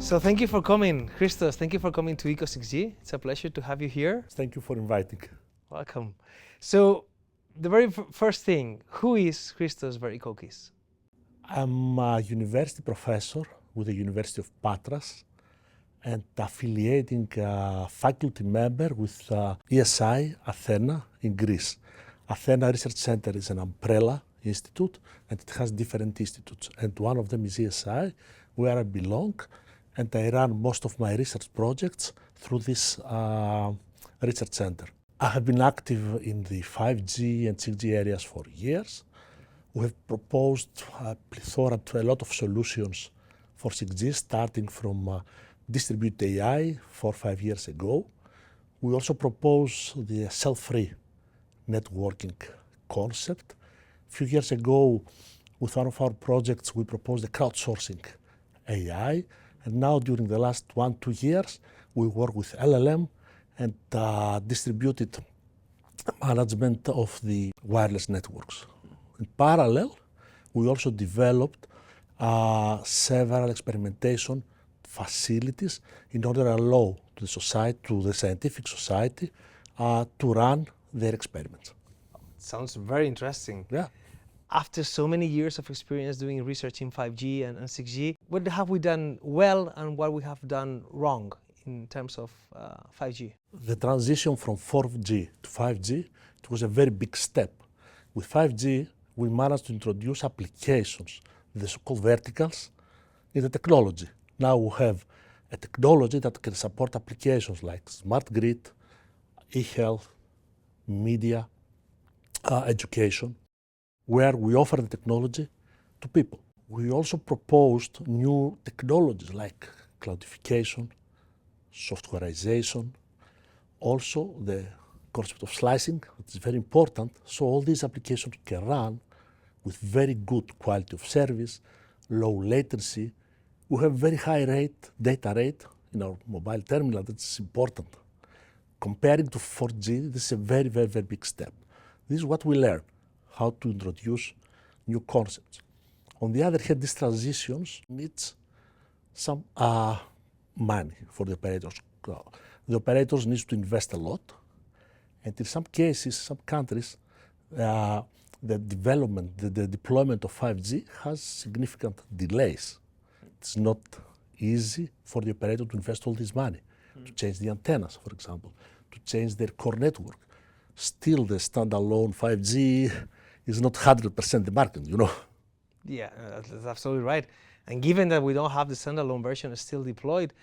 So thank you for coming, Christos. Thank you for coming to ECO6G. It's a pleasure to have you here. Thank you for inviting. Welcome. So the very first thing, who is Christos Verikoukis? I'm a university professor with the University of Patras and affiliating faculty member with ESI Athena in Greece. Athena Research Center is an umbrella institute and it has different institutes. And one of them is ESI, where I belong, and I run most of my research projects through this research center. I have been active in the 5G and 6G areas for years. We have proposed a plethora to a lot of solutions for 6G, starting from distributed AI 4 or 5 years ago. We also propose the cell-free networking concept. A few years ago, with one of our projects, we proposed the crowdsourcing AI. And now, during the last 1-2 years, we work with LLM and distributed management of the wireless networks. In parallel, we also developed several experimentation facilities in order to allow the society, to the scientific society, to run their experiments. Sounds very interesting. Yeah. After so many years of experience doing research in 5G and 6G, what have we done well and what we have done wrong in terms of 5G? The transition from 4G to 5G, it was a very big step. With 5G, we managed to introduce applications, the so-called verticals, in the technology. Now we have a technology that can support applications like smart grid, e-health, media, education, where we offer the technology to people. We also proposed new technologies like cloudification, softwareization, also the concept of slicing, which is very important, so all these applications can run with very good quality of service, low latency. We have very high data rate in our mobile terminal. That's important. Comparing to 4G, this is a very, very, very big step. This is what we learn, how to introduce new concepts. On the other hand, these transitions needs some money for the operators. The operators need to invest a lot, and in some cases, some countries, the development, the deployment of 5G has significant delays. It's not easy for the operator to invest all this money, to change the antennas, for example, to change their core network. Still, the standalone 5G is not 100% the market, you know. Yeah, that's absolutely right. And given that we don't have the standalone version still deployed,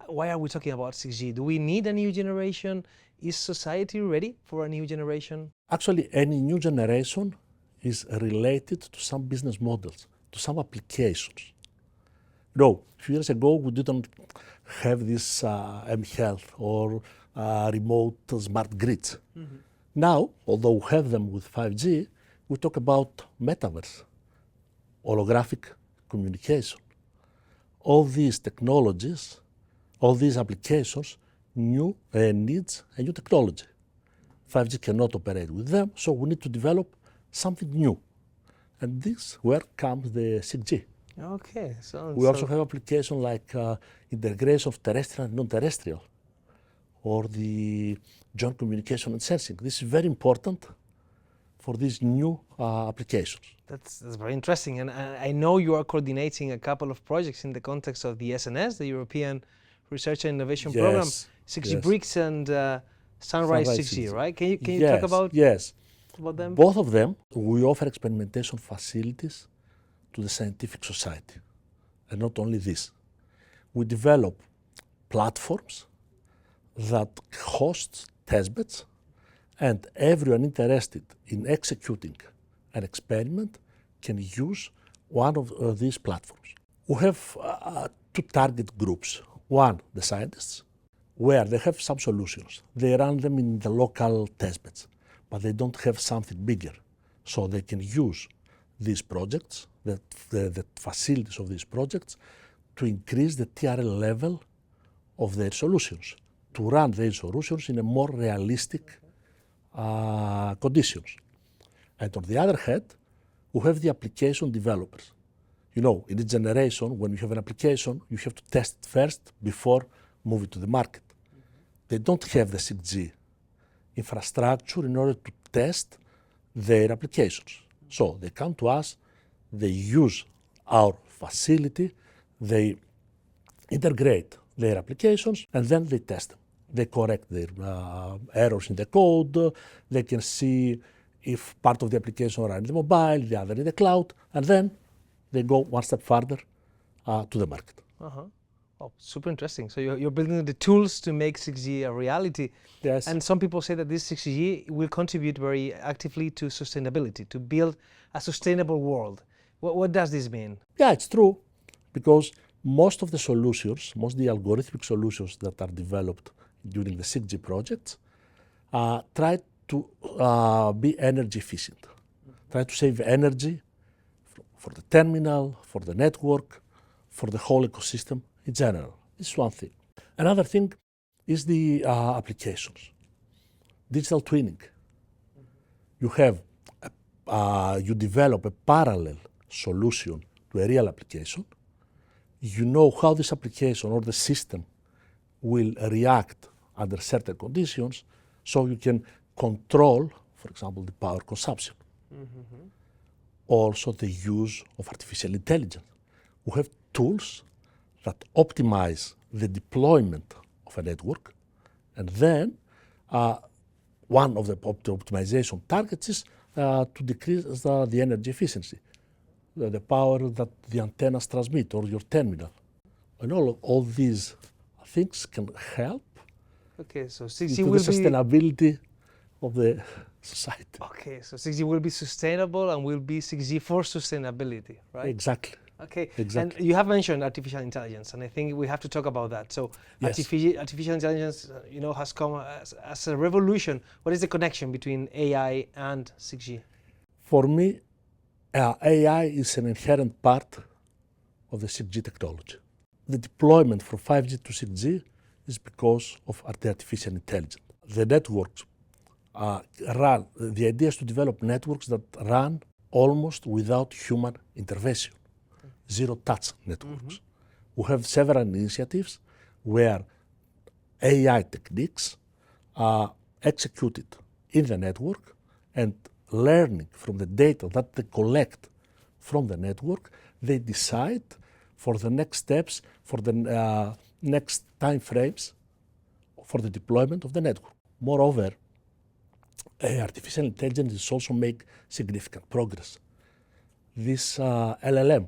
why are we talking about 6G? Do we need a new generation? Is society ready for a new generation? Actually, any new generation is related to some business models, to some applications. No, a few years ago, we didn't have this m-health or remote smart grids. Mm-hmm. Now, although we have them with 5G, we talk about metaverse, holographic communication. All these technologies, all these applications needs a new technology. 5G cannot operate with them, so we need to develop something new. And this, where comes the 6G. Okay. We also have applications like integration of terrestrial and non-terrestrial, or the joint communication and sensing. This is very important for these new applications. That's very interesting. And I know you are coordinating a couple of projects in the context of the SNS, the European Research and Innovation Program, 6G Bricks and Sunrise 6G, right? Can you talk about them? Both of them, we offer experimentation facilities to the scientific society. And not only this, we develop platforms that host testbeds, and everyone interested in executing an experiment can use one of these platforms. We have two target groups. One, the scientists, where they have some solutions. They run them in the local testbeds, but they don't have something bigger. So they can use these projects, the facilities of these projects, to increase the TRL level of their solutions, to run their solutions in a more realistic conditions. And on the other hand, we have the application developers. You know, in this generation, when you have an application, you have to test it first before moving to the market. They don't have the 6G infrastructure in order to test their applications. So they come to us, they use our facility, they integrate their applications, and then they test them. They correct their errors in the code, they can see if part of the application runs in the mobile, the other in the cloud, and then they go one step further to the market. Oh, super interesting. So you're building the tools to make 6G a reality. Yes. And some people say that this 6G will contribute very actively to sustainability, to build a sustainable world. What does this mean? Yeah, it's true, because most of the solutions, most of the algorithmic solutions that are developed during the 6G projects try to be energy efficient, try to save energy for the terminal, for the network, for the whole ecosystem in general. This is one thing. Another thing is the applications. Digital twinning. You have, you develop a parallel solution to a real application. You know how this application or the system will react under certain conditions, so you can control, for example, the power consumption. Also the use of artificial intelligence. We have tools that optimize the deployment of a network, and then one of the optimization targets is to decrease the energy efficiency, the power that the antennas transmit or your terminal. And all these things can help Okay, so 6G into will the sustainability of the society. Okay, so 6G will be sustainable and will be 6G for sustainability, right? Exactly. Okay, Exactly. And you have mentioned artificial intelligence, and I think we have to talk about that. So Yes. artificial intelligence, has come as a revolution. What is the connection between AI and 6G? For me, AI is an inherent part of the 6G technology. The deployment from 5G to 6G is because of the artificial intelligence. The networks the idea is to develop networks that run almost without human intervention, zero-touch networks. We have several initiatives where AI techniques are executed in the network, and learning from the data that they collect from the network, they decide for the next steps, for the next time frames for the deployment of the network. Moreover, artificial intelligence is also make significant progress. This LLM,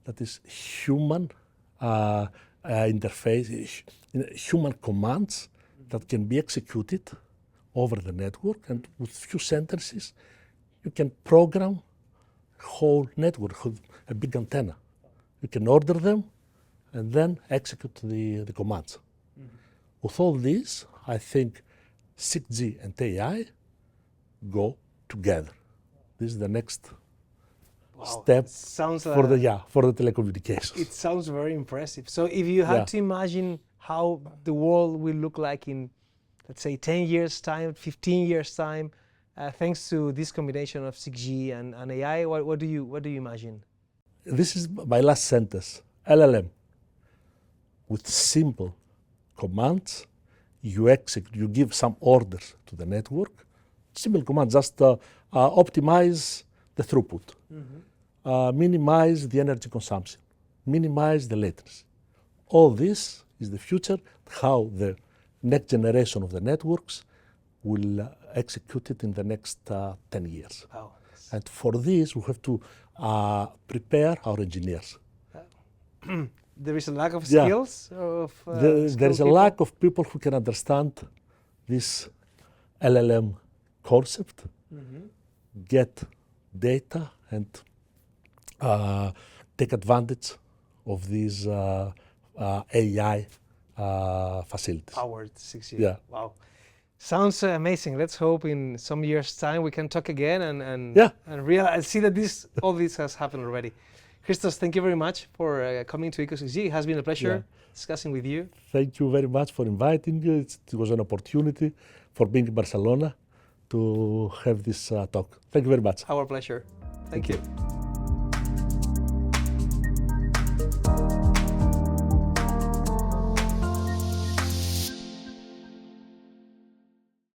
that is human interface, human commands that can be executed over the network, and with few sentences you can program a whole network, a big antenna. You can order them and then execute the commands. With all this, I think 6G and AI go together. This is the next step for the telecommunications. It sounds very impressive. So if you had to imagine how the world will look like in, let's say, 10 years' time, 15 years' time, thanks to this combination of 6G and AI, what do you imagine? This is my last sentence. LLM. With simple commands, you give some orders to the network. Simple commands, just optimize the throughput, minimize the energy consumption, minimize the latency. All this is the future, how the next generation of the networks will execute it in the next 10 years. Wow. And for this, we have to prepare our engineers. There is a lack of skills? There is a lack of people who can understand this LLM concept, get data, and take advantage of these AI facilities. Powered 6G. Yeah. Wow. Sounds amazing. Let's hope in some years' time we can talk again and see that all this has happened already. Christos, thank you very much for coming to ECO6G. It has been a pleasure discussing with you. Thank you very much for inviting me. It was an opportunity for being in Barcelona to have this talk. Thank you very much. Our pleasure. Thank you.